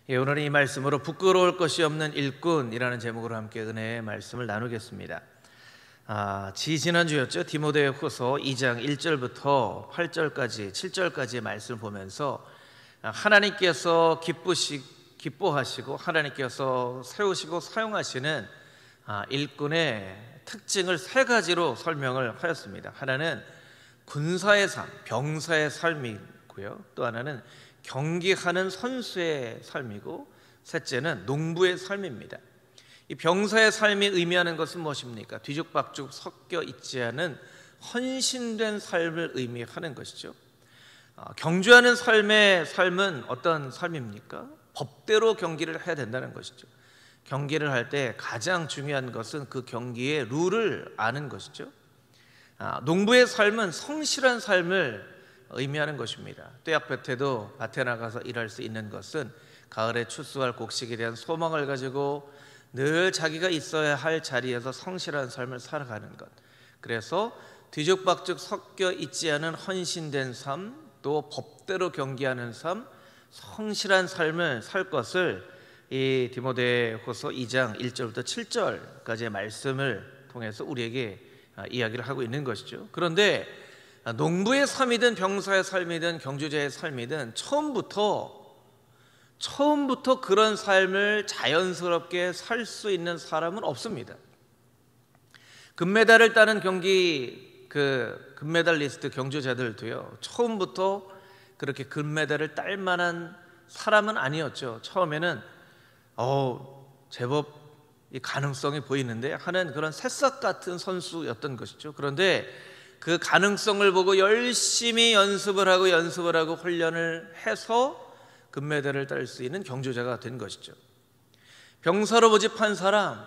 오늘은 이 말씀으로 부끄러울 것이 없는 일꾼이라는 제목으로 함께 은혜의 말씀을 나누겠습니다. 지난주였죠. 디모데후서 2장 1절부터 8절까지 7절까지의 말씀을 보면서 하나님께서 기뻐하시고 하나님께서 세우시고 사용하시는 일꾼의 특징을 세 가지로 설명을 하였습니다. 하나는 군사의 삶, 병사의 삶이고요. 또 하나는 경기하는 선수의 삶이고, 셋째는 농부의 삶입니다. 이 병사의 삶이 의미하는 것은 무엇입니까? 뒤죽박죽 섞여 있지 않은 헌신된 삶을 의미하는 것이죠. 경주하는 삶은 어떤 삶입니까? 법대로 경기를 해야 된다는 것이죠. 경기를 할 때 가장 중요한 것은 그 경기의 룰을 아는 것이죠. 농부의 삶은 성실한 삶을 의미하는 것입니다. 떼약볕에도 밭에 나가서 일할 수 있는 것은 가을에 추수할 곡식에 대한 소망을 가지고 늘 자기가 있어야 할 자리에서 성실한 삶을 살아가는 것, 그래서 뒤죽박죽 섞여 있지 않은 헌신된 삶, 또 법대로 경기하는 삶, 성실한 삶을 살 것을 이 디모데후서 2장 1절부터 7절까지의 말씀을 통해서 우리에게 이야기를 하고 있는 것이죠. 그런데 농부의 삶이든 병사의 삶이든 경주자의 삶이든 처음부터 그런 삶을 자연스럽게 살 수 있는 사람은 없습니다. 금메달을 따는 금메달리스트 경주자들도요, 처음부터 그렇게 금메달을 딸 만한 사람은 아니었죠. 처음에는 제법 이 가능성이 보이는데 하는 그런 새싹 같은 선수였던 것이죠. 그런데 그 가능성을 보고 열심히 연습을 하고 훈련을 해서 금메달을 딸 수 있는 경주자가 된 것이죠. 병사로 모집한 사람,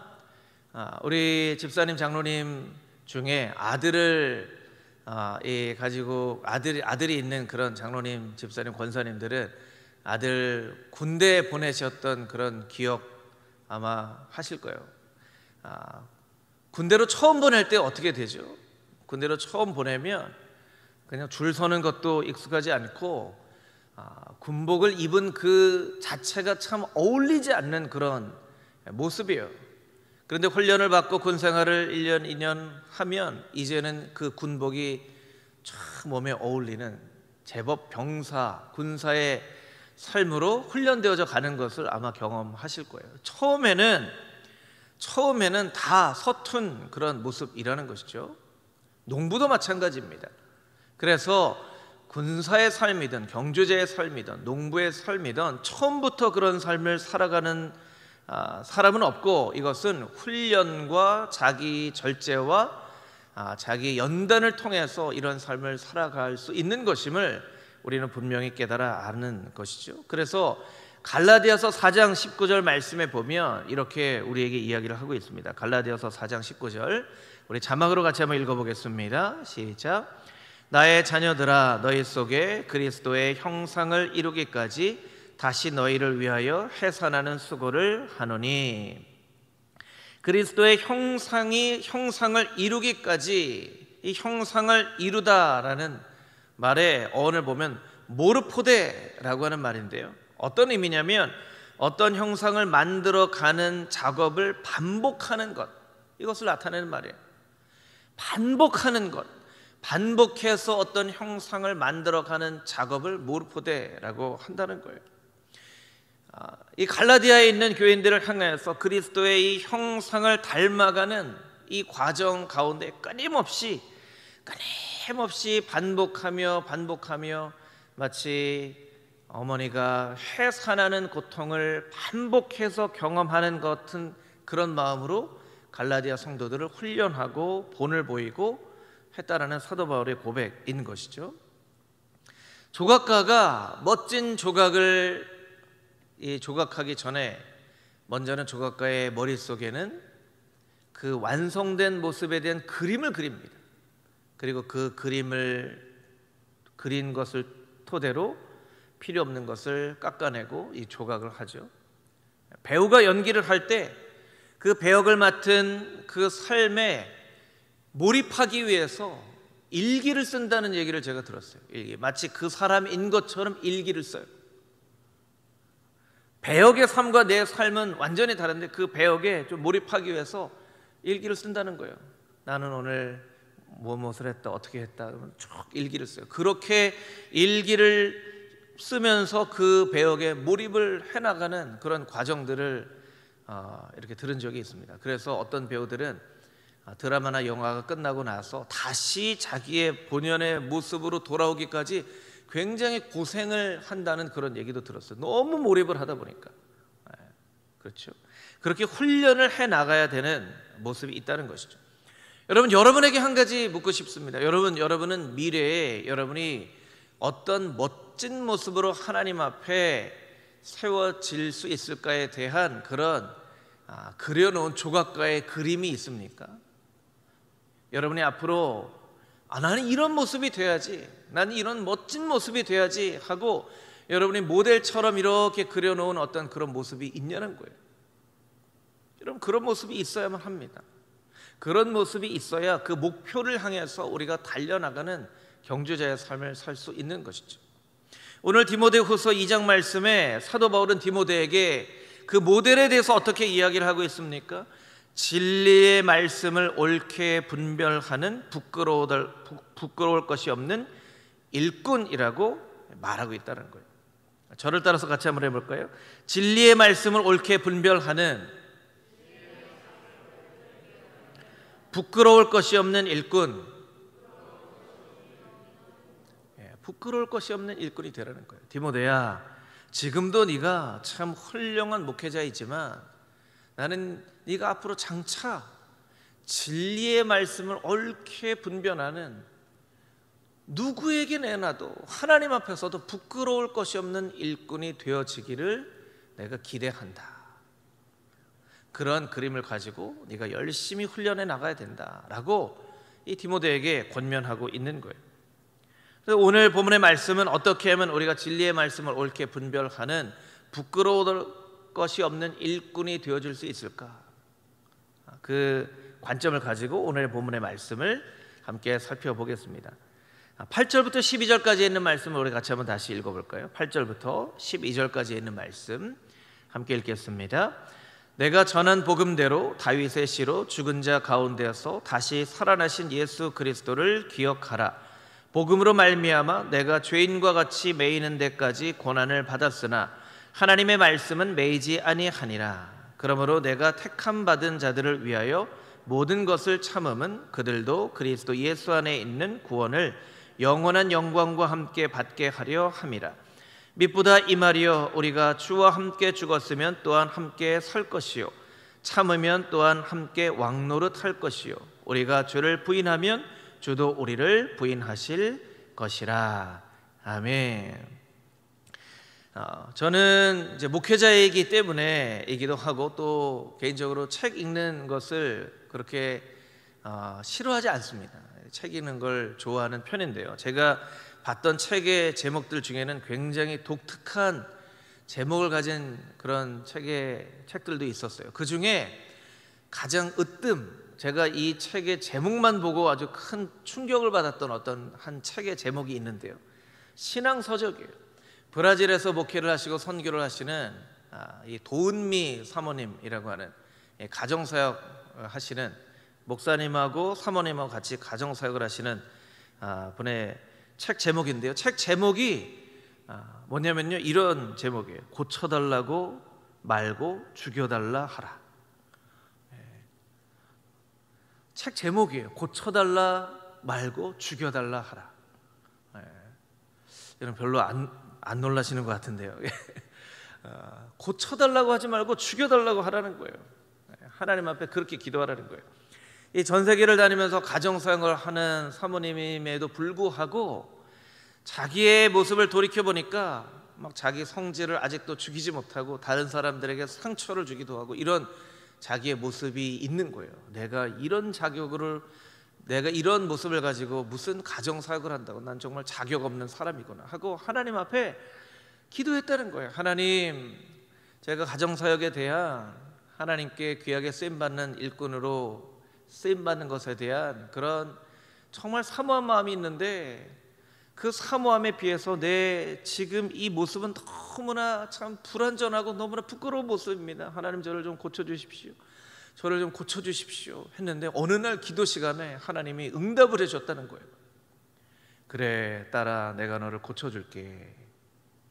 우리 집사님 장로님 중에 아들이 있는 그런 장로님, 집사님, 권사님들은 아들 군대에 보내셨던 그런 기억 아마 하실 거예요. 군대로 처음 보낼 때 어떻게 되죠? 군대로 처음 보내면 그냥 줄 서는 것도 익숙하지 않고 군복을 입은 그 자체가 참 어울리지 않는 그런 모습이에요. 그런데 훈련을 받고 군생활을 1년, 2년 하면 이제는 그 군복이 참 몸에 어울리는 제법 군사의 삶으로 훈련되어져 가는 것을 아마 경험하실 거예요. 처음에는 다 서툰 그런 모습이라는 것이죠. 농부도 마찬가지입니다. 그래서 군사의 삶이든 경주자의 삶이든 농부의 삶이든 처음부터 그런 삶을 살아가는 사람은 없고, 이것은 훈련과 자기 절제와 자기 연단을 통해서 이런 삶을 살아갈 수 있는 것임을 우리는 분명히 깨달아 아는 것이죠. 그래서 갈라디아서 4장 19절 말씀에 보면 이렇게 우리에게 이야기를 하고 있습니다. 갈라디아서 4장 19절, 우리 자막으로 같이 한번 읽어보겠습니다. 시작. 나의 자녀들아, 너희 속에 그리스도의 형상을 이루기까지 다시 너희를 위하여 해산하는 수고를 하노니. 그리스도의 형상을 이루기까지, 이 형상을 이루다라는 말의 어원을 보면 모르포데라고 하는 말인데요, 어떤 의미냐면 어떤 형상을 만들어가는 작업을 반복하는 것, 이것을 나타내는 말이에요. 반복하는 것, 반복해서 어떤 형상을 만들어가는 작업을 모르포데라고 한다는 거예요. 이 갈라디아에 있는 교인들을 향해서 그리스도의 이 형상을 닮아가는 이 과정 가운데 끊임없이 반복하며 마치 어머니가 해산하는 고통을 반복해서 경험하는 것 같은 그런 마음으로 갈라디아 성도들을 훈련하고 본을 보이고 했다라는 사도 바울의 고백인 것이죠. 조각가가 멋진 조각을 조각하기 전에 먼저는 조각가의 머릿속에는 그 완성된 모습에 대한 그림을 그립니다. 그리고 그 그림을 그린 것을 토대로 필요 없는 것을 깎아내고 이 조각을 하죠. 배우가 연기를 할 때 그 배역을 맡은 그 삶에 몰입하기 위해서 일기를 쓴다는 얘기를 제가 들었어요. 마치 그 사람인 것처럼 일기를 써요. 배역의 삶과 내 삶은 완전히 다른데 그 배역에 좀 몰입하기 위해서 일기를 쓴다는 거예요. 나는 오늘 무엇을 했다, 어떻게 했다, 그러면 쭉 일기를 써요. 그렇게 일기를 쓰면서 그 배역에 몰입을 해나가는 그런 과정들을 이렇게 들은 적이 있습니다. 그래서 어떤 배우들은 드라마나 영화가 끝나고 나서 다시 자기의 본연의 모습으로 돌아오기까지 굉장히 고생을 한다는 그런 얘기도 들었어요. 너무 몰입을 하다 보니까. 그렇죠. 그렇게 훈련을 해 나가야 되는 모습이 있다는 것이죠. 여러분, 여러분에게 한 가지 묻고 싶습니다. 여러분은 미래에 여러분이 어떤 멋진 모습으로 하나님 앞에 세워질 수 있을까에 대한 그런 그려놓은 조각가의 그림이 있습니까? 여러분이 앞으로 나는 이런 모습이 돼야지, 나는 이런 멋진 모습이 돼야지 하고 여러분이 모델처럼 이렇게 그려놓은 어떤 그런 모습이 있냐는 거예요. 여러분, 그런 모습이 있어야만 합니다. 그런 모습이 있어야 그 목표를 향해서 우리가 달려나가는 경주자의 삶을 살 수 있는 것이죠. 오늘 디모데후서 2장 말씀에 사도 바울은 디모데에게 그 모델에 대해서 어떻게 이야기를 하고 있습니까? 진리의 말씀을 옳게 분별하는 부끄러울 것이 없는 일꾼이라고 말하고 있다는 거예요. 저를 따라서 같이 한번 해볼까요? 진리의 말씀을 옳게 분별하는 부끄러울 것이 없는 일꾼. 부끄러울 것이 없는 일꾼이 되라는 거예요. 디모데야, 지금도 네가 참 훌륭한 목회자이지만 나는 네가 앞으로 장차 진리의 말씀을 옳게 분별하는, 누구에게 내놔도 하나님 앞에서도 부끄러울 것이 없는 일꾼이 되어지기를 내가 기대한다. 그런 그림을 가지고 네가 열심히 훈련해 나가야 된다라고 이 디모데에게 권면하고 있는 거예요. 그래서 오늘 본문의 말씀은 어떻게 하면 우리가 진리의 말씀을 옳게 분별하는 부끄러울 것이 없는 일꾼이 되어줄 수 있을까? 그 관점을 가지고 오늘 본문의 말씀을 함께 살펴보겠습니다. 8절부터 12절까지 있는 말씀을 우리 같이 한번 다시 읽어볼까요? 8절부터 12절까지 있는 말씀 함께 읽겠습니다. 내가 전한 복음대로 다윗의 씨로 죽은 자 가운데서 다시 살아나신 예수 그리스도를 기억하라. 복음으로 말미암아 내가 죄인과 같이 매이는 데까지 고난을 받았으나 하나님의 말씀은 매이지 아니하니라. 그러므로 내가 택함 받은 자들을 위하여 모든 것을 참음은 그들도 그리스도 예수 안에 있는 구원을 영원한 영광과 함께 받게 하려 함이라. 밑보다 이 말이여, 우리가 주와 함께 죽었으면 또한 함께 설 것이요, 참으면 또한 함께 왕노릇 할 것이요, 우리가 주를 부인하면 주도 우리를 부인하실 것이라. 아멘. 저는 이제 목회자이기 때문에이기도 하고 또 개인적으로 책 읽는 것을 그렇게 싫어하지 않습니다. 책 읽는 걸 좋아하는 편인데요, 제가 봤던 책의 제목들 중에는 굉장히 독특한 제목을 가진 그런 책들도 있었어요. 그 중에 가장 제가 이 책의 제목만 보고 아주 큰 충격을 받았던 어떤 한 책의 제목이 있는데요, 신앙서적이에요. 브라질에서 목회를 하시고 선교를 하시는 이 도은미 사모님이라고 하는 가정사역 하시는 목사님하고 사모님하고 같이 가정사역을 하시는 분의 책 제목인데요, 책 제목이 뭐냐면요, 이런 제목이에요. 고쳐달라고 말고 죽여달라 하라. 책 제목이에요. 고쳐달라 말고 죽여달라 하라. 여러분 별로 안 놀라시는 것 같은데요. 고쳐달라고 하지 말고 죽여달라고 하라는 거예요. 하나님 앞에 그렇게 기도하라는 거예요. 이 전 세계를 다니면서 가정사역을 하는 사모님임에도 불구하고 자기의 모습을 돌이켜보니까 막 자기 성질을 아직도 죽이지 못하고 다른 사람들에게 상처를 주기도 하고 이런 자기의 모습이 있는 거예요. 내가 이런 모습을 가지고 무슨 가정사역을 한다고, 난 정말 자격 없는 사람이구나 하고 하나님 앞에 기도했다는 거예요. 하나님, 제가 가정사역에 대한 하나님께 귀하게 쓰임받는 일꾼으로 쓰임받는 것에 대한 그런 정말 사모한 마음이 있는데 그 사모함에 비해서 내 지금 이 모습은 너무나 참 불완전하고 너무나 부끄러운 모습입니다. 하나님 저를 좀 고쳐주십시오. 저를 좀 고쳐주십시오 했는데 어느 날 기도 시간에 하나님이 응답을 해줬다는 거예요. 그래 딸아, 내가 너를 고쳐줄게.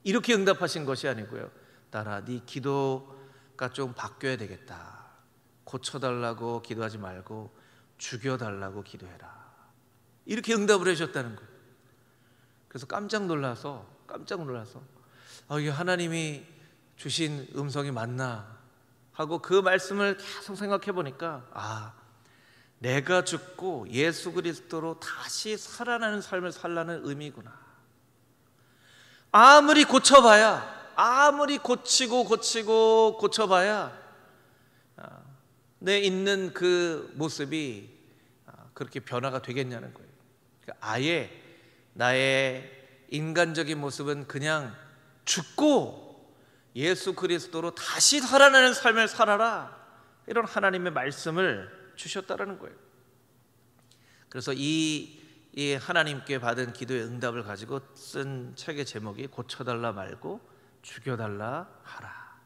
이렇게 응답하신 것이 아니고요. 딸아, 네 기도가 좀 바뀌어야 되겠다. 고쳐달라고 기도하지 말고 죽여달라고 기도해라. 이렇게 응답을 해줬다는 거예요. 그래서 깜짝 놀라서 이게 하나님이 주신 음성이 맞나 하고 그 말씀을 계속 생각해 보니까 내가 죽고 예수 그리스도로 다시 살아나는 삶을 살라는 의미구나. 아무리 고쳐봐야, 아무리 고쳐봐야 내 있는 그 모습이 그렇게 변화가 되겠냐는 거예요. 아예 나의 인간적인 모습은 그냥 죽고 예수 그리스도로 다시 살아나는 삶을 살아라, 이런 하나님의 말씀을 주셨다라는 거예요. 그래서 이 하나님께 받은 기도의 응답을 가지고 쓴 책의 제목이 고쳐달라 말고 죽여달라 하라.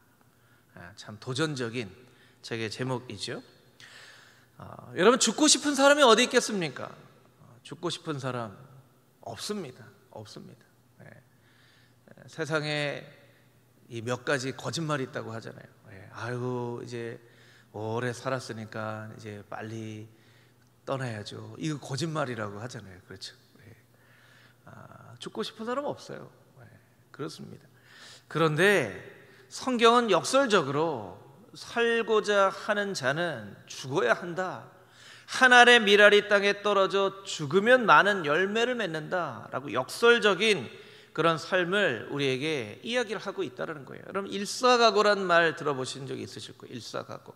참 도전적인 책의 제목이죠. 여러분, 죽고 싶은 사람이 어디 있겠습니까? 죽고 싶은 사람 없습니다. 세상에 이 몇 가지 거짓말이 있다고 하잖아요. 아이고 이제 오래 살았으니까 이제 빨리 떠나야죠. 이거 거짓말이라고 하잖아요. 그렇죠? 죽고 싶은 사람은 없어요. 그렇습니다. 그런데 성경은 역설적으로 살고자 하는 자는 죽어야 한다. 한 알의 밀알이 땅에 떨어져 죽으면 많은 열매를 맺는다라고 역설적인 그런 삶을 우리에게 이야기를 하고 있다는 거예요. 여러분, 일사각오란 말 들어보신 적이 있으실 거예요. 일사각오.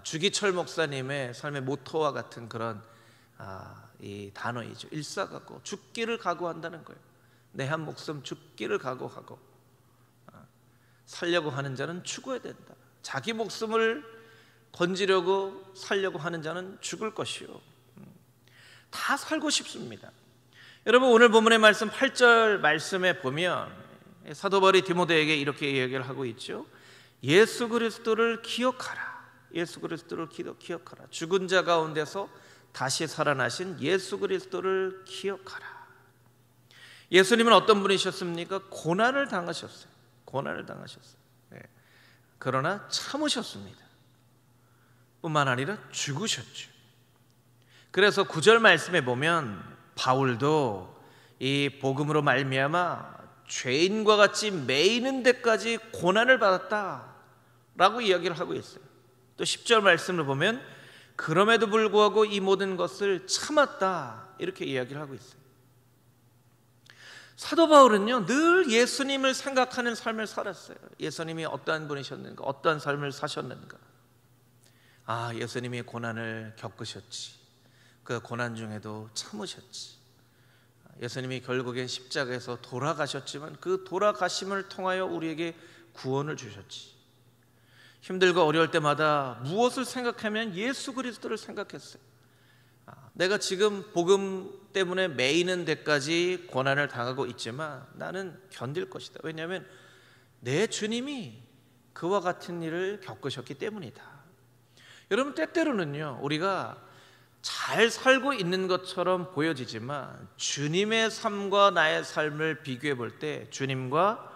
주기철 목사님의 삶의 모토와 같은 그런 이 단어이죠. 일사각오. 죽기를 각오한다는 거예요. 내 한 목숨 죽기를 각오하고 살려고 하는 자는 죽어야 된다. 자기 목숨을 건지려고 살려고 하는 자는 죽을 것이요. 다 살고 싶습니다. 여러분, 오늘 본문의 말씀 8절 말씀에 보면 사도 바울이 디모데에게 이렇게 이야기를 하고 있죠. 예수 그리스도를 기억하라. 예수 그리스도를 기억하라. 죽은 자 가운데서 다시 살아나신 예수 그리스도를 기억하라. 예수님은 어떤 분이셨습니까? 고난을 당하셨어요. 그러나 참으셨습니다. 뿐만 아니라 죽으셨죠. 그래서 9절 말씀에 보면 바울도 이 복음으로 말미암아 죄인과 같이 매이는 데까지 고난을 받았다라고 이야기를 하고 있어요. 또 10절 말씀을 보면 그럼에도 불구하고 이 모든 것을 참았다, 이렇게 이야기를 하고 있어요. 사도 바울은요, 늘 예수님을 생각하는 삶을 살았어요. 예수님이 어떠한 분이셨는가, 어떠한 삶을 사셨는가. 예수님이 고난을 겪으셨지. 그 고난 중에도 참으셨지. 예수님이 결국엔 십자가에서 돌아가셨지만 그 돌아가심을 통하여 우리에게 구원을 주셨지. 힘들고 어려울 때마다 무엇을 생각하면 예수 그리스도를 생각했어요. 내가 지금 복음 때문에 매이는 데까지 고난을 당하고 있지만 나는 견딜 것이다. 왜냐하면 내 주님이 그와 같은 일을 겪으셨기 때문이다. 여러분, 때때로는요, 우리가 잘 살고 있는 것처럼 보여지지만 주님의 삶과 나의 삶을 비교해 볼 때 주님과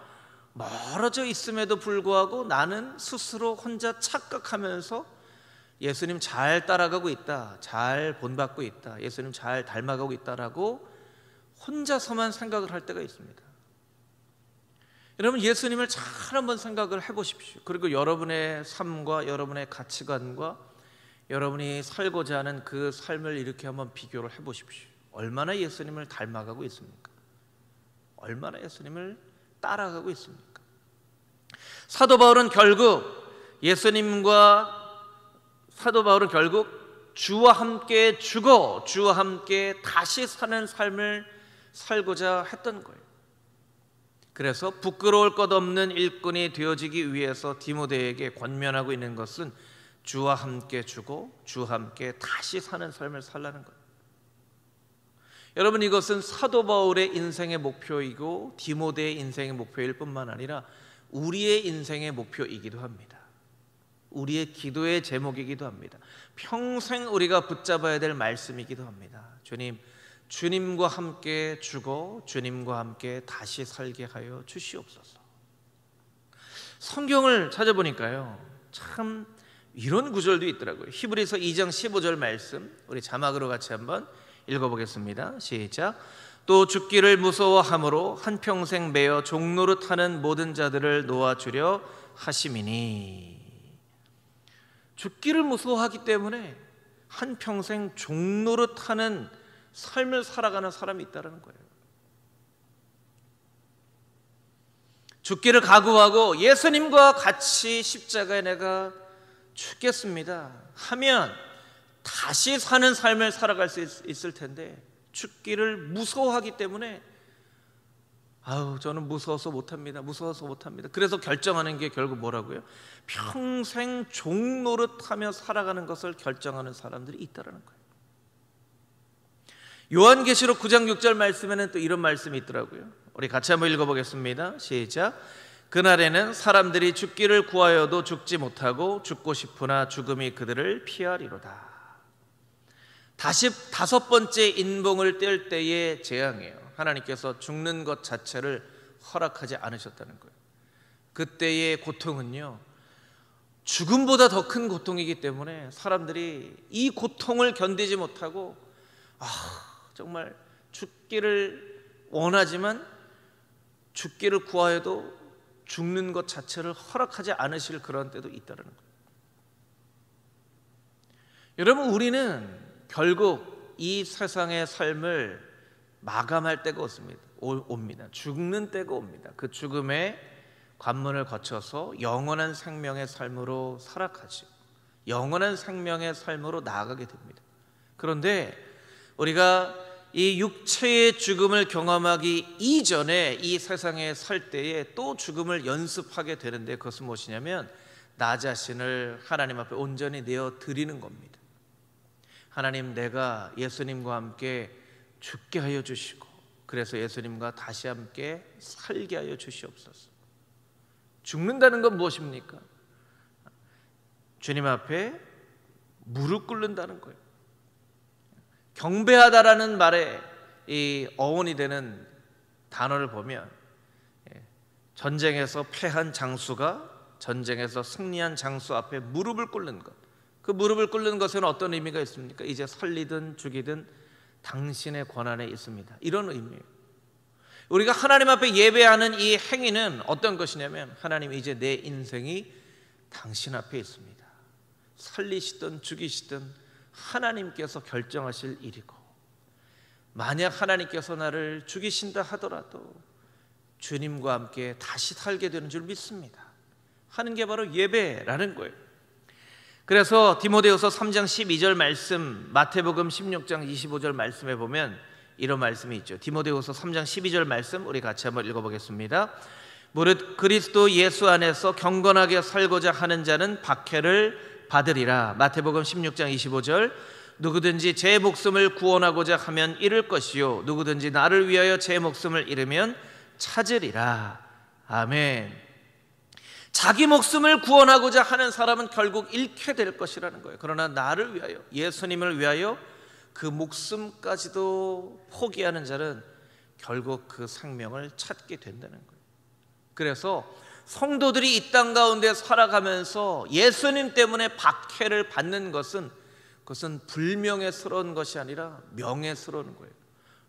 멀어져 있음에도 불구하고 나는 스스로 혼자 착각하면서 예수님 잘 따라가고 있다, 잘 본받고 있다, 예수님 잘 닮아가고 있다라고 혼자서만 생각을 할 때가 있습니다. 여러분, 예수님을 잘 한번 생각을 해보십시오. 그리고 여러분의 삶과 여러분의 가치관과 여러분이 살고자 하는 그 삶을 이렇게 한번 비교를 해보십시오. 얼마나 예수님을 닮아가고 있습니까? 얼마나 예수님을 따라가고 있습니까? 사도 바울은 결국 주와 함께 죽어 주와 함께 다시 사는 삶을 살고자 했던 거예요. 그래서 부끄러울 것 없는 일꾼이 되어지기 위해서 디모데에게 권면하고 있는 것은 주와 함께 죽어 주와 함께 다시 사는 삶을 살라는 거예요. 여러분, 이것은 사도 바울의 인생의 목표이고 디모데의 인생의 목표일 뿐만 아니라 우리의 인생의 목표이기도 합니다. 우리의 기도의 제목이기도 합니다. 평생 우리가 붙잡아야 될 말씀이기도 합니다. 주님과 함께 죽어 주님과 함께 다시 살게 하여 주시옵소서. 성경을 찾아보니까요, 참 이런 구절도 있더라고요. 히브리서 2장 15절 말씀, 우리 자막으로 같이 한번 읽어보겠습니다. 시작. 또 죽기를 무서워함으로 한평생 매어 종노릇하는 모든 자들을 놓아주려 하심이니. 죽기를 무서워하기 때문에 한평생 종노릇하는 삶을 살아가는 사람이 있다는 거예요. 죽기를 각오하고 예수님과 같이 십자가에 내가 죽겠습니다 하면 다시 사는 삶을 살아갈 수 있을 텐데, 죽기를 무서워하기 때문에 저는 무서워서 못합니다, 무서워서 못합니다. 그래서 결정하는 게 결국 뭐라고요? 평생 종노릇하며 살아가는 것을 결정하는 사람들이 있다는 거예요. 요한계시록 9장 6절 말씀에는 또 이런 말씀이 있더라고요. 우리 같이 한번 읽어보겠습니다. 시작. 그날에는 사람들이 죽기를 구하여도 죽지 못하고 죽고 싶으나 죽음이 그들을 피하리로다. 다섯 번째 인봉을 뗄 때의 재앙이에요. 하나님께서 죽는 것 자체를 허락하지 않으셨다는 거예요. 그때의 고통은요, 죽음보다 더 큰 고통이기 때문에 사람들이 이 고통을 견디지 못하고 정말 죽기를 원하지만 죽기를 구하여도 죽는 것 자체를 허락하지 않으실 그런 때도 있다는 거예요. 여러분, 우리는 결국 이 세상의 삶을 마감할 때가 옵니다. 죽는 때가 옵니다. 그 죽음의 관문을 거쳐서 영원한 생명의 삶으로 살아가죠. 영원한 생명의 삶으로 나아가게 됩니다. 그런데 우리가 이 육체의 죽음을 경험하기 이전에 이 세상에 살 때에 또 죽음을 연습하게 되는데, 그것은 무엇이냐면 나 자신을 하나님 앞에 온전히 내어 드리는 겁니다. 하나님, 내가 예수님과 함께 죽게 하여 주시고, 그래서 예수님과 다시 함께 살게 하여 주시옵소서. 죽는다는 건 무엇입니까? 주님 앞에 무릎 꿇는다는 거예요. 경배하다라는 말에 이 어원이 되는 단어를 보면, 전쟁에서 패한 장수가 전쟁에서 승리한 장수 앞에 무릎을 꿇는 것, 그 무릎을 꿇는 것에는 어떤 의미가 있습니까? 이제 살리든 죽이든 당신의 권한에 있습니다, 이런 의미예요. 우리가 하나님 앞에 예배하는 이 행위는 어떤 것이냐면, 하나님, 이제 내 인생이 당신 앞에 있습니다. 살리시든 죽이시든 하나님께서 결정하실 일이고, 만약 하나님께서 나를 죽이신다 하더라도 주님과 함께 다시 살게 되는 줄 믿습니다 하는 게 바로 예배라는 거예요. 그래서 디모데후서 3장 12절 말씀, 마태복음 16장 25절 말씀에 보면 이런 말씀이 있죠. 디모데후서 3장 12절 말씀 우리 같이 한번 읽어보겠습니다. 무릇 그리스도 예수 안에서 경건하게 살고자 하는 자는 박해를 받으리라. 마태복음 16장 25절, 누구든지 제 목숨을 구원하고자 하면 잃을 것이요 누구든지 나를 위하여 제 목숨을 잃으면 찾으리라. 아멘. 자기 목숨을 구원하고자 하는 사람은 결국 잃게 될 것이라는 거예요. 그러나 나를 위하여, 예수님을 위하여 그 목숨까지도 포기하는 자는 결국 그 생명을 찾게 된다는 거예요. 그래서 성도들이 이 땅 가운데 살아가면서 예수님 때문에 박해를 받는 것은, 그것은 불명예스러운 것이 아니라 명예스러운 거예요.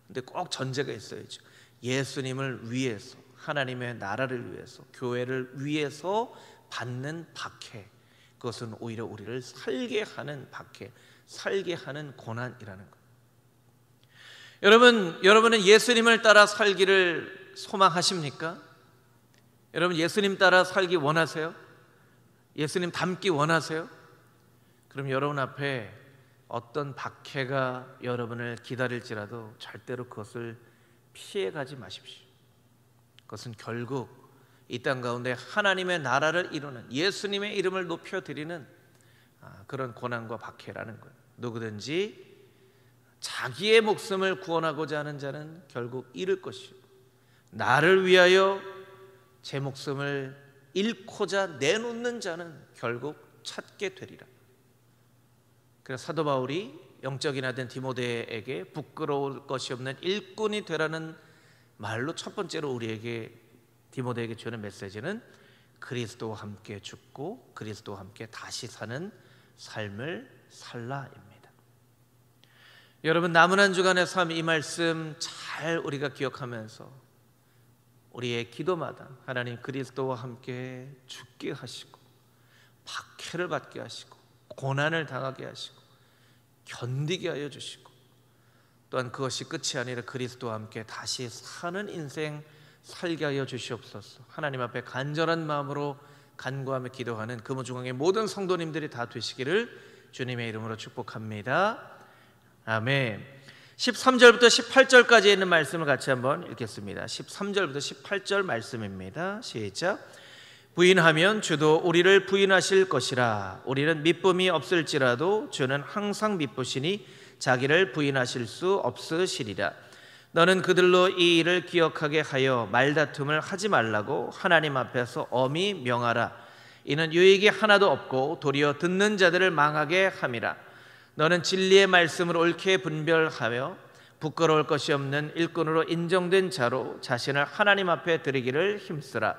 근데 꼭 전제가 있어야죠. 예수님을 위해서, 하나님의 나라를 위해서, 교회를 위해서 받는 박해, 그것은 오히려 우리를 살게 하는 박해, 살게 하는 고난이라는 거예요. 여러분은 예수님을 따라 살기를 소망하십니까? 여러분, 예수님 따라 살기 원하세요? 예수님 닮기 원하세요? 그럼 여러분 앞에 어떤 박해가 여러분을 기다릴지라도 절대로 그것을 피해가지 마십시오. 그것은 결국 이 땅 가운데 하나님의 나라를 이루는, 예수님의 이름을 높여드리는 그런 고난과 박해라는 거예요. 누구든지 자기의 목숨을 구원하고자 하는 자는 결국 잃을 것이요 나를 위하여 제 목숨을 잃고자 내놓는 자는 결국 찾게 되리라. 그래서 사도 바울이 영적인 아들 디모데에게 부끄러울 것이 없는 일꾼이 되라는 말로 첫 번째로 우리에게 디모데에게 주는 메시지는 그리스도와 함께 죽고 그리스도와 함께 다시 사는 삶을 살라입니다. 여러분, 남은 한 주간의 삶, 이 말씀 잘 우리가 기억하면서 우리의 기도마다 하나님 그리스도와 함께 죽게 하시고 박해를 받게 하시고 고난을 당하게 하시고 견디게 하여 주시고 또한 그것이 끝이 아니라 그리스도와 함께 다시 사는 인생 살게 하여 주시옵소서. 하나님 앞에 간절한 마음으로 간구하며 기도하는 금호중앙의 모든 성도님들이 다 되시기를 주님의 이름으로 축복합니다. 아멘. 13절부터 18절까지 있는 말씀을 같이 한번 읽겠습니다. 13절부터 18절 말씀입니다. 시작. 부인하면 주도 우리를 부인하실 것이라. 우리는 미쁨이 없을지라도 주는 항상 미쁘시니 자기를 부인하실 수 없으시리라. 너는 그들로 이 일을 기억하게 하여 말다툼을 하지 말라고 하나님 앞에서 엄히 명하라. 이는 유익이 하나도 없고 도리어 듣는 자들을 망하게 함이라. 너는 진리의 말씀을 옳게 분별하며 부끄러울 것이 없는 일꾼으로 인정된 자로 자신을 하나님 앞에 드리기를 힘쓰라.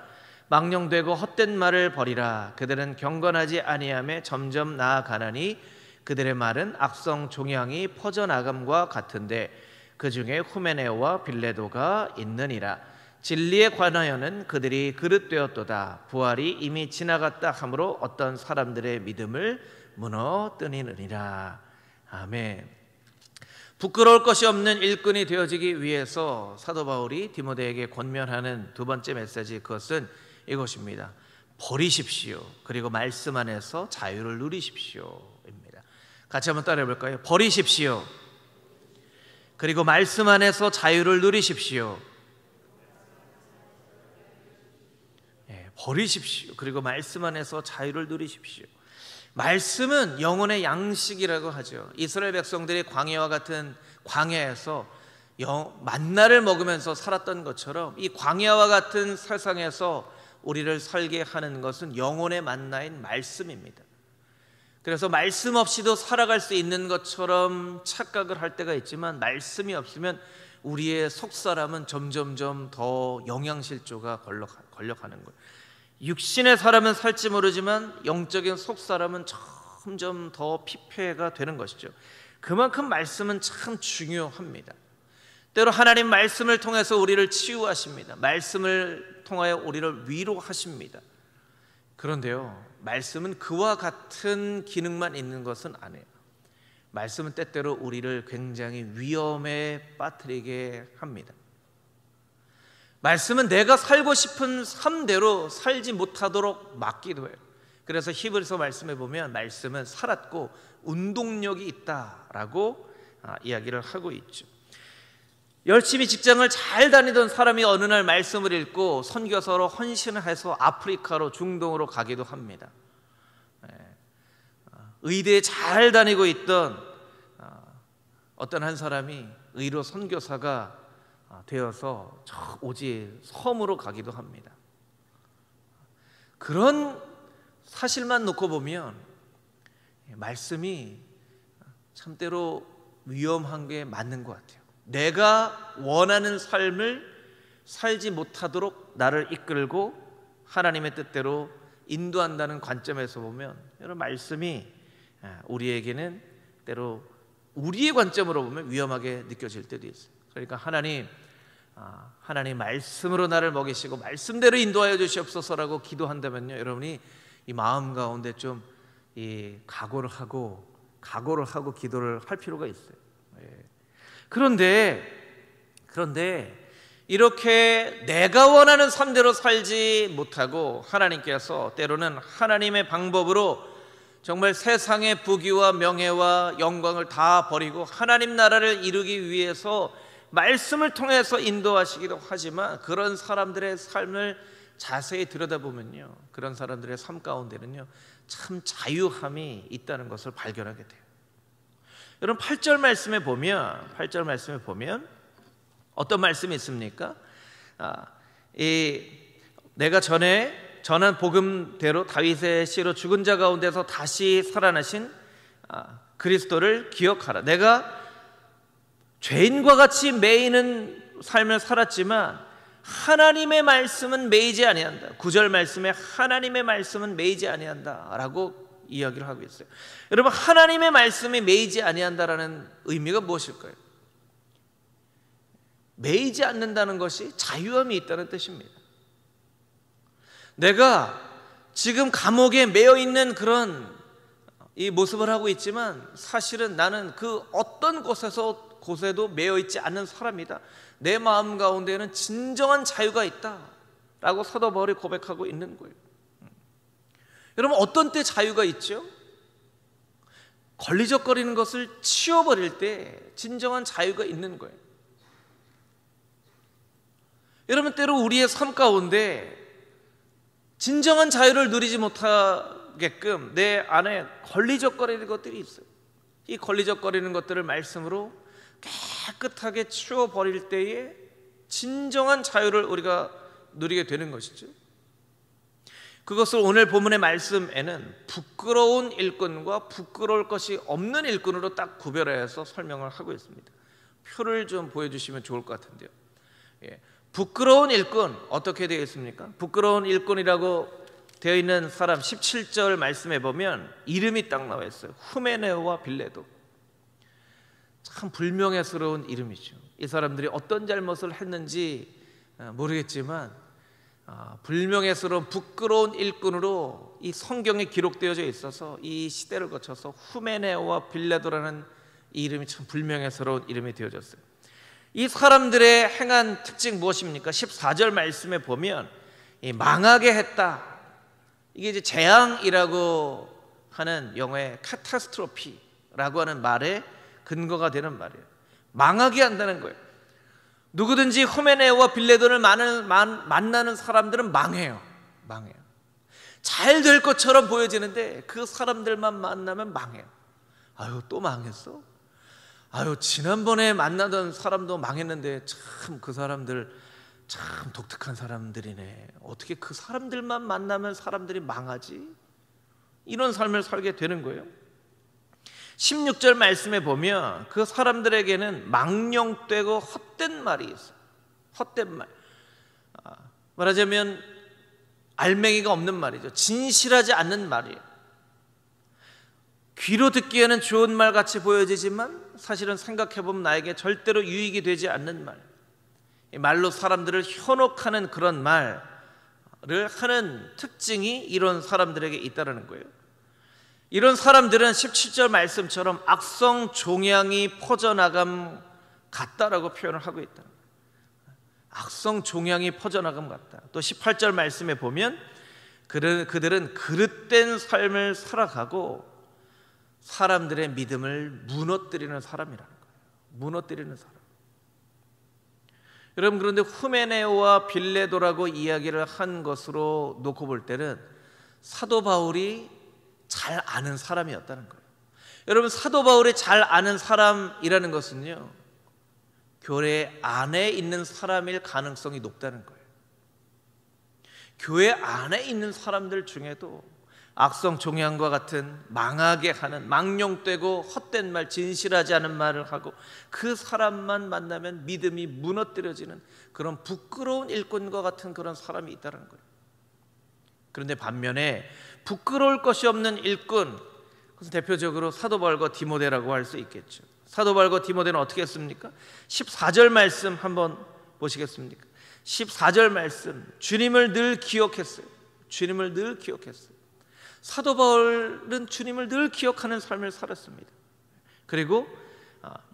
망령되고 헛된 말을 버리라. 그들은 경건하지 아니하며 점점 나아가나니 그들의 말은 악성 종양이 퍼져나감과 같은데 그 중에 후메네오와 빌레도가 있느니라. 진리에 관하여는 그들이 그릇되었도다. 부활이 이미 지나갔다 하므로 어떤 사람들의 믿음을 무너뜨리느니라. 아멘. 부끄러울 것이 없는 일꾼이 되어지기 위해서 사도 바울이 디모데에게 권면하는 두 번째 메시지, 그것은 이것입니다. 버리십시오. 그리고 말씀 안에서 자유를 누리십시오입니다. 같이 한번 따라해 볼까요? 버리십시오. 그리고 말씀 안에서 자유를 누리십시오. 버리십시오. 그리고 말씀 안에서 자유를 누리십시오. 말씀은 영혼의 양식이라고 하죠. 이스라엘 백성들이 광야와 같은 광야에서 만나를 먹으면서 살았던 것처럼 이 광야와 같은 세상에서 우리를 살게 하는 것은 영혼의 만나인 말씀입니다. 그래서 말씀 없이도 살아갈 수 있는 것처럼 착각을 할 때가 있지만 말씀이 없으면 우리의 속사람은 점점점 더 영양실조가 걸려가는 거예요. 육신의 사람은 살지 모르지만 영적인 속사람은 점점 더 피폐가 되는 것이죠. 그만큼 말씀은 참 중요합니다. 때로 하나님 말씀을 통해서 우리를 치유하십니다. 말씀을 통하여 우리를 위로하십니다. 그런데요, 말씀은 그와 같은 기능만 있는 것은 아니에요. 말씀은 때때로 우리를 굉장히 위험에 빠뜨리게 합니다. 말씀은 내가 살고 싶은 삶대로 살지 못하도록 막기도 해요. 그래서 히브리서 말씀에 보면 말씀은 살았고 운동력이 있다라고 이야기를 하고 있죠. 열심히 직장을 잘 다니던 사람이 어느 날 말씀을 읽고 선교사로 헌신을 해서 아프리카로 중동으로 가기도 합니다. 의대에 잘 다니고 있던 어떤 한 사람이 의로 선교사가 되어서 저 오지 섬으로 가기도 합니다. 그런 사실만 놓고 보면 말씀이 참때로 위험한 게 맞는 것 같아요. 내가 원하는 삶을 살지 못하도록 나를 이끌고 하나님의 뜻대로 인도한다는 관점에서 보면 여러분, 말씀이 우리에게는 때로 우리의 관점으로 보면 위험하게 느껴질 때도 있어요. 그러니까 하나님 말씀으로 나를 먹이시고 말씀대로 인도하여 주시옵소서라고 기도한다면요, 여러분이 이 마음 가운데 좀 이 각오를 하고 기도를 할 필요가 있어요. 그런데 이렇게 내가 원하는 삶대로 살지 못하고 하나님께서 때로는 하나님의 방법으로 정말 세상의 부귀와 명예와 영광을 다 버리고 하나님 나라를 이루기 위해서 말씀을 통해서 인도하시기도 하지만 그런 사람들의 삶을 자세히 들여다보면요, 그런 사람들의 삶 가운데는요 참 자유함이 있다는 것을 발견하게 돼요. 여러분 8절 말씀에 보면 어떤 말씀이 있습니까? 내가 전에 전한 복음대로 다윗의 씨로 죽은 자 가운데서 다시 살아나신 그리스도를 기억하라. 내가 죄인과 같이 매이는 삶을 살았지만 하나님의 말씀은 매이지 아니한다. 9절 말씀에 하나님의 말씀은 매이지 아니한다 라고 이야기를 하고 있어요. 여러분, 하나님의 말씀이 매이지 아니한다라는 의미가 무엇일까요? 매이지 않는다는 것이 자유함이 있다는 뜻입니다. 내가 지금 감옥에 매여 있는 그런 이 모습을 하고 있지만 사실은 나는 그 어떤 곳에도 매여 있지 않는 사람이다. 내 마음 가운데는 진정한 자유가 있다라고 사도 바울이 고백하고 있는 거예요. 여러분, 어떤 때 자유가 있죠? 걸리적거리는 것을 치워버릴 때 진정한 자유가 있는 거예요. 여러분, 때로 우리의 삶 가운데 진정한 자유를 누리지 못하게끔 내 안에 걸리적거리는 것들이 있어요. 이 걸리적거리는 것들을 말씀으로 깨끗하게 치워버릴 때에 진정한 자유를 우리가 누리게 되는 것이죠. 그것을 오늘 본문의 말씀에는 부끄러운 일꾼과 부끄러울 것이 없는 일꾼으로 딱 구별해서 설명을 하고 있습니다. 표를 좀 보여주시면 좋을 것 같은데요. 부끄러운 일꾼 어떻게 되어 있습니까? 부끄러운 일꾼이라고 되어 있는 사람 17절 말씀에 보면 이름이 딱 나와 있어요. 후메네오와 빌레도. 참 불명예스러운 이름이죠. 이 사람들이 어떤 잘못을 했는지 모르겠지만 불명예스러운 부끄러운 일꾼으로 이 성경에 기록되어져 있어서 이 시대를 거쳐서 후메네오와 빌레도라는 이 이름이 참 불명예스러운 이름이 되어졌어요. 이 사람들의 행한 특징 무엇입니까? 14절 말씀에 보면 망하게 했다. 이게 이제 재앙이라고 하는 영어의 카타스트로피라고 하는 말의 근거가 되는 말이에요. 망하게 한다는 거예요. 누구든지 후메네오와 빌레돈을 만나는 사람들은 망해요. 잘 될 것처럼 보여지는데 그 사람들만 만나면 망해요. 아유, 또 망했어? 아유, 지난번에 만나던 사람도 망했는데 참 그 사람들 참 독특한 사람들이네. 어떻게 그 사람들만 만나면 사람들이 망하지? 이런 삶을 살게 되는 거예요. 16절 말씀에 보면 그 사람들에게는 망령되고 헛된 말이 있어요. 헛된 말. 말하자면 알맹이가 없는 말이죠. 진실하지 않는 말이에요. 귀로 듣기에는 좋은 말 같이 보여지지만 사실은 생각해보면 나에게 절대로 유익이 되지 않는 말. 이 말로 사람들을 현혹하는 그런 말을 하는 특징이 이런 사람들에게 있다는 거예요. 이런 사람들은 17절 말씀처럼 악성 종양이 퍼져나감 같다라고 표현을 하고 있다. 악성 종양이 퍼져나감 같다. 또 18절 말씀에 보면 그들은 그릇된 삶을 살아가고 사람들의 믿음을 무너뜨리는 사람이라는 거예요. 무너뜨리는 사람. 여러분, 그런데 후메네오와 빌레도라고 이야기를 한 것으로 놓고 볼 때는 사도 바울이 잘 아는 사람이었다는 거예요. 여러분, 사도 바울이 잘 아는 사람이라는 것은요, 교회 안에 있는 사람일 가능성이 높다는 거예요. 교회 안에 있는 사람들 중에도 악성 종양과 같은 망하게 하는, 망령되고 헛된 말, 진실하지 않은 말을 하고 그 사람만 만나면 믿음이 무너뜨려지는 그런 부끄러운 일꾼과 같은 그런 사람이 있다는 거예요. 그런데 반면에 부끄러울 것이 없는 일꾼, 그것은 대표적으로 사도 바울과 디모데라고 할 수 있겠죠. 사도 바울과 디모데는 어떻게 했습니까? 14절 말씀 한번 보시겠습니까? 14절 말씀, 주님을 늘 기억했어요. 주님을 늘 기억했어요. 사도 바울은 주님을 늘 기억하는 삶을 살았습니다. 그리고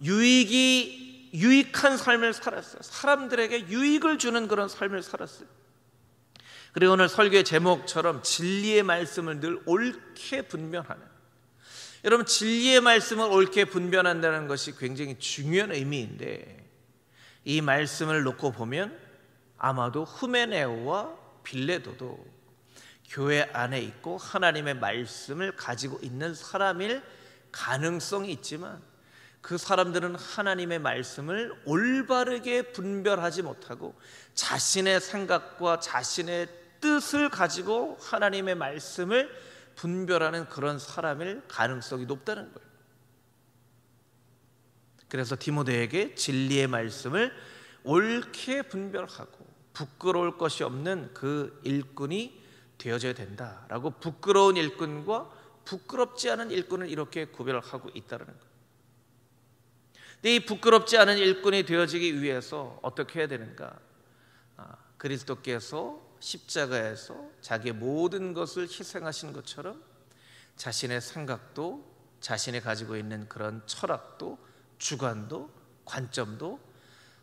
유익한 삶을 살았어요. 사람들에게 유익을 주는 그런 삶을 살았어요. 그리고 오늘 설교의 제목처럼 진리의 말씀을 늘 옳게 분별하는, 여러분, 진리의 말씀을 옳게 분별한다는 것이 굉장히 중요한 의미인데 이 말씀을 놓고 보면 아마도 후메네오와 빌레도도 교회 안에 있고 하나님의 말씀을 가지고 있는 사람일 가능성이 있지만 그 사람들은 하나님의 말씀을 올바르게 분별하지 못하고 자신의 생각과 자신의 뜻을 가지고 하나님의 말씀을 분별하는 그런 사람일 가능성이 높다는 거예요. 그래서 디모데에게 진리의 말씀을 옳게 분별하고 부끄러울 것이 없는 그 일꾼이 되어져야 된다라고 부끄러운 일꾼과 부끄럽지 않은 일꾼을 이렇게 구별하고 있다는 거예요. 근데 이 부끄럽지 않은 일꾼이 되어지기 위해서 어떻게 해야 되는가? 그리스도께서 십자가에서 자기의 모든 것을 희생하신 것처럼 자신의 생각도, 자신이 가지고 있는 그런 철학도, 주관도, 관점도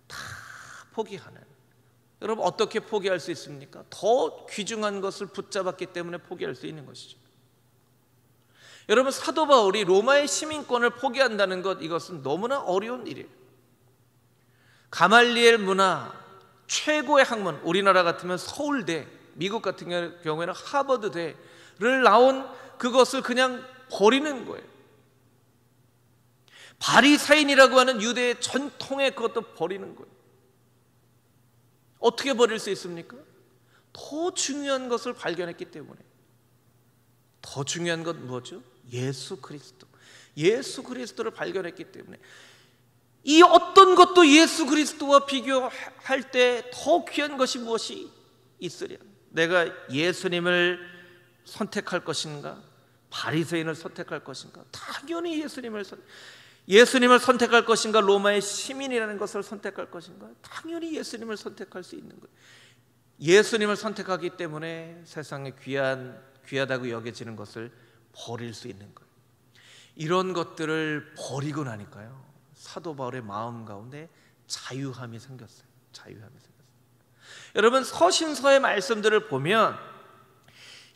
다 포기하는. 여러분, 어떻게 포기할 수 있습니까? 더 귀중한 것을 붙잡았기 때문에 포기할 수 있는 것이죠. 여러분, 사도 바울이 로마의 시민권을 포기한다는 것, 이것은 너무나 어려운 일이에요. 가말리엘 문화, 최고의 학문, 우리나라 같으면 서울대, 미국 같은 경우에는 하버드대를 나온 그것을 그냥 버리는 거예요. 바리새인이라고 하는 유대의 전통의 그것도 버리는 거예요. 어떻게 버릴 수 있습니까? 더 중요한 것을 발견했기 때문에. 더 중요한 건 뭐죠? 예수 그리스도. 예수 그리스도를 발견했기 때문에. 이 어떤 것도 예수 그리스도와 비교할 때 더 귀한 것이 무엇이 있으랴? 내가 예수님을 선택할 것인가? 바리새인을 선택할 것인가? 당연히 예수님을 선택할 것인가? 로마의 시민이라는 것을 선택할 것인가? 당연히 예수님을 선택할 수 있는 거예요. 예수님을 선택하기 때문에 세상에 귀하다고 여겨지는 것을 버릴 수 있는 거예요. 이런 것들을 버리고 나니까요, 사도 바울의 마음 가운데 자유함이 생겼어요. 여러분, 서신서의 말씀들을 보면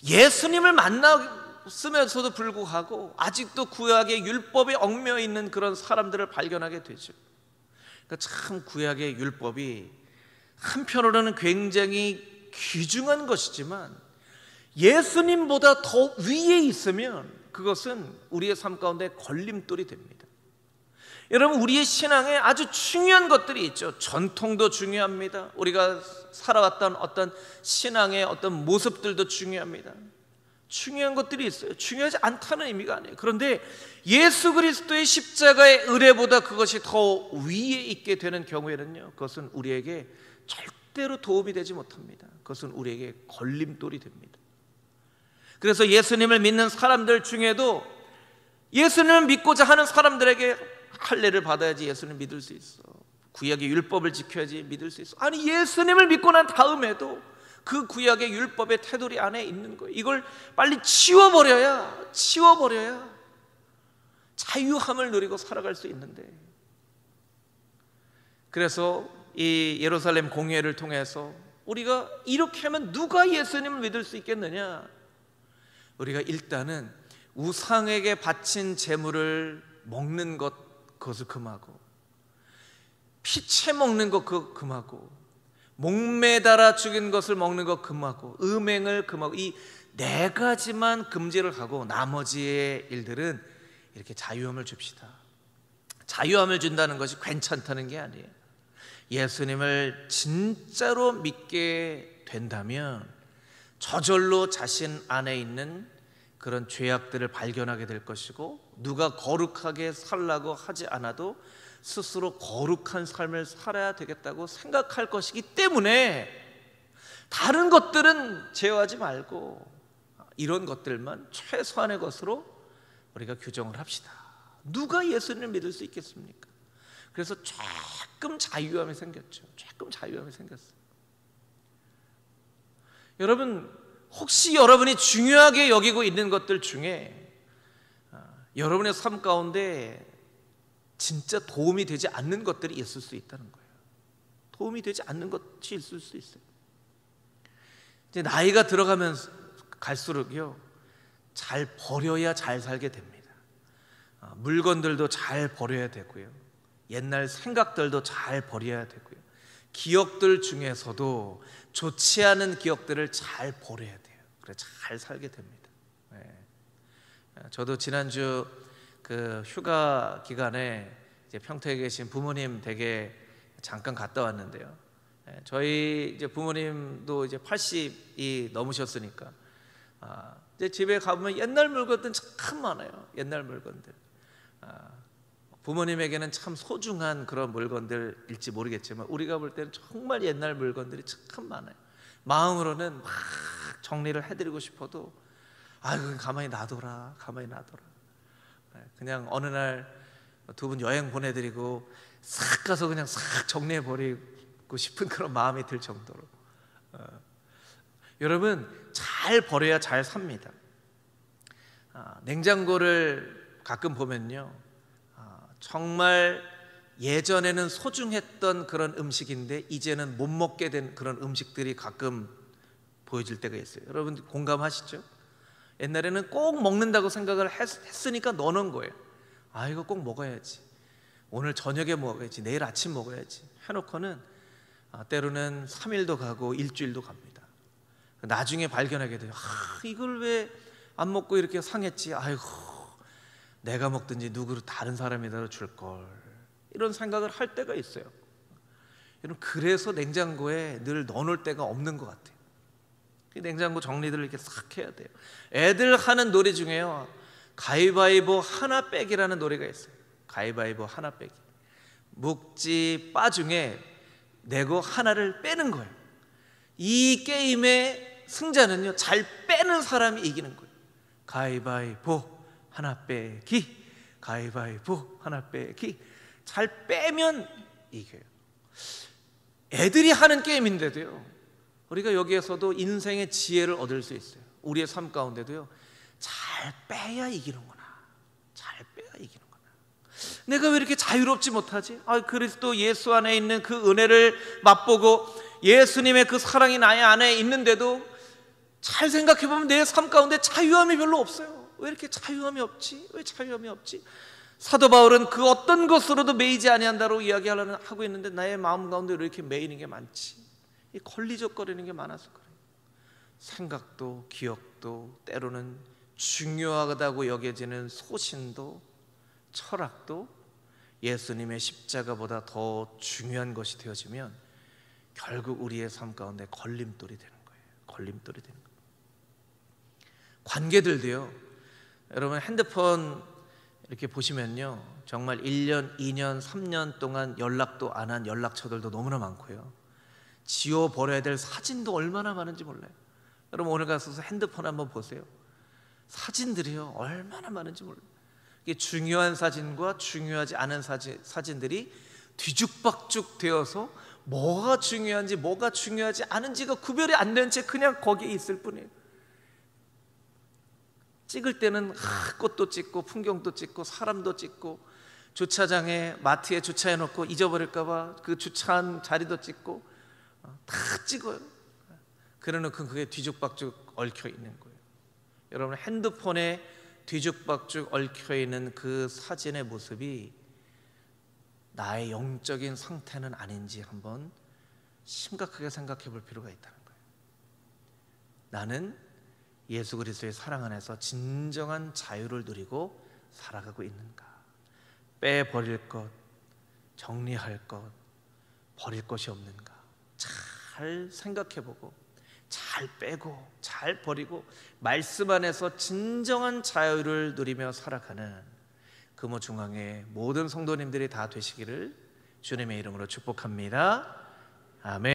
예수님을 만났으면서도 불구하고 아직도 구약의 율법에 얽매여 있는 그런 사람들을 발견하게 되죠. 그러니까 참 구약의 율법이 한편으로는 굉장히 귀중한 것이지만 예수님보다 더 위에 있으면 그것은 우리의 삶 가운데 걸림돌이 됩니다. 여러분, 우리의 신앙에 아주 중요한 것들이 있죠. 전통도 중요합니다. 우리가 살아왔던 어떤 신앙의 어떤 모습들도 중요합니다. 중요한 것들이 있어요. 중요하지 않다는 의미가 아니에요. 그런데 예수 그리스도의 십자가의 의례보다 그것이 더 위에 있게 되는 경우에는요, 그것은 우리에게 절대로 도움이 되지 못합니다. 그것은 우리에게 걸림돌이 됩니다. 그래서 예수님을 믿는 사람들 중에도 예수님을 믿고자 하는 사람들에게 할례를 받아야지 예수님을 믿을 수 있어. 구약의 율법을 지켜야지 믿을 수 있어. 아니, 예수님을 믿고 난 다음에도 그 구약의 율법의 테두리 안에 있는 거예요. 이걸 빨리 치워버려야 자유함을 누리고 살아갈 수 있는데, 그래서 이 예루살렘 공회를 통해서 우리가 이렇게 하면 누가 예수님을 믿을 수 있겠느냐? 우리가 일단은 우상에게 바친 제물을 먹는 것, 그것을 금하고, 피채 먹는 것 그거 금하고, 목매달아 죽인 것을 먹는 것 금하고, 음행을 금하고, 이 네 가지만 금지를 하고 나머지의 일들은 이렇게 자유함을 줍시다. 자유함을 준다는 것이 괜찮다는 게 아니에요. 예수님을 진짜로 믿게 된다면 저절로 자신 안에 있는 그런 죄악들을 발견하게 될 것이고, 누가 거룩하게 살라고 하지 않아도 스스로 거룩한 삶을 살아야 되겠다고 생각할 것이기 때문에 다른 것들은 제어하지 말고 이런 것들만 최소한의 것으로 우리가 규정을 합시다. 누가 예수님을 믿을 수 있겠습니까? 그래서 조금 자유함이 생겼죠. 여러분, 혹시 여러분이 중요하게 여기고 있는 것들 중에 여러분의 삶 가운데 진짜 도움이 되지 않는 것들이 있을 수 있다는 거예요. 도움이 되지 않는 것이 있을 수 있어요. 이제 나이가 들어가면 갈수록요, 잘 버려야 잘 살게 됩니다. 물건들도 잘 버려야 되고요, 옛날 생각들도 잘 버려야 되고요, 기억들 중에서도 좋지 않은 기억들을 잘 버려야 돼요. 그래 잘 살게 됩니다. 저도 지난주 그 휴가 기간에 이제 평택에 계신 부모님 댁에 잠깐 갔다 왔는데요. 저희 이제 부모님도 이제 80이 넘으셨으니까 이제 집에 가보면 옛날 물건들 참 많아요. 옛날 물건들. 부모님에게는 참 소중한 그런 물건들일지 모르겠지만 우리가 볼 때는 정말 옛날 물건들이 참 많아요. 마음으로는 막 정리를 해드리고 싶어도 아유 가만히 놔둬라, 가만히 놔둬라. 그냥 어느 날 두 분 여행 보내드리고 싹 가서 그냥 싹 정리해버리고 싶은 그런 마음이 들 정도로. 여러분, 잘 버려야 잘 삽니다. 냉장고를 가끔 보면요, 정말 예전에는 소중했던 그런 음식인데 이제는 못 먹게 된 그런 음식들이 가끔 보여질 때가 있어요. 여러분 공감하시죠? 옛날에는 꼭 먹는다고 생각을 했으니까 넣어놓은 거예요. 아, 이거 꼭 먹어야지, 오늘 저녁에 먹어야지, 내일 아침 먹어야지 해놓고는 때로는 3일도 가고 일주일도 갑니다. 나중에 발견하게 돼요. 이걸 왜 안 먹고 이렇게 상했지? 아이고, 내가 먹든지 누구 다른 사람에다 줄걸, 이런 생각을 할 때가 있어요. 여러분, 그래서 냉장고에 늘 넣어놓을 데가 없는 것 같아요. 냉장고 정리들을 이렇게 싹 해야 돼요. 애들 하는 노래 중에요, 가위바위보 하나 빼기라는 노래가 있어요. 가위바위보 하나 빼기. 묵지 빠 중에 내고 하나를 빼는 거예요. 이 게임의 승자는요, 잘 빼는 사람이 이기는 거예요. 가위바위보 하나 빼기, 가위바위보 하나 빼기. 잘 빼면 이겨요. 애들이 하는 게임인데도요, 우리가 여기에서도 인생의 지혜를 얻을 수 있어요. 우리의 삶 가운데도요, 잘 빼야 이기는구나, 잘 빼야 이기는구나. 내가 왜 이렇게 자유롭지 못하지? 그리스도 예수 안에 있는 그 은혜를 맛보고 예수님의 그 사랑이 나의 안에 있는데도 잘 생각해보면 내 삶 가운데 자유함이 별로 없어요. 왜 이렇게 자유함이 없지? 왜 자유함이 없지? 사도 바울은 그 어떤 것으로도 매이지 아니한다고 이야기하고 있는데 나의 마음 가운데 왜 이렇게 매이는 게 많지? 이 걸리적거리는 게 많아서 그래요. 생각도 기억도 때로는 중요하다고 여겨지는 소신도 철학도 예수님의 십자가보다 더 중요한 것이 되어지면 결국 우리의 삶 가운데 걸림돌이 되는 거예요. 걸림돌이 되는 거예요. 관계들도요, 여러분 핸드폰 이렇게 보시면요, 정말 1년, 2년, 3년 동안 연락도 안 한 연락처들도 너무나 많고요, 지워버려야 될 사진도 얼마나 많은지 몰라요. 여러분 오늘 가서 핸드폰 한번 보세요. 사진들이요, 얼마나 많은지 몰라요. 이게 중요한 사진과 중요하지 않은 사진들이 뒤죽박죽 되어서 뭐가 중요한지 뭐가 중요하지 않은지가 구별이 안 된 채 그냥 거기에 있을 뿐이에요. 찍을 때는 꽃도 찍고 풍경도 찍고 사람도 찍고 주차장에 마트에 주차해놓고 잊어버릴까봐 그 주차한 자리도 찍고 다 찍어요. 그래놓고 그게 뒤죽박죽 얽혀있는 거예요. 여러분, 핸드폰에 뒤죽박죽 얽혀있는 그 사진의 모습이 나의 영적인 상태는 아닌지 한번 심각하게 생각해 볼 필요가 있다는 거예요. 나는 예수 그리스도의 사랑 안에서 진정한 자유를 누리고 살아가고 있는가? 빼버릴 것, 정리할 것, 버릴 것이 없는가? 잘 생각해보고 잘 빼고 잘 버리고 말씀 안에서 진정한 자유를 누리며 살아가는 금호중앙의 모든 성도님들이 다 되시기를 주님의 이름으로 축복합니다. 아멘.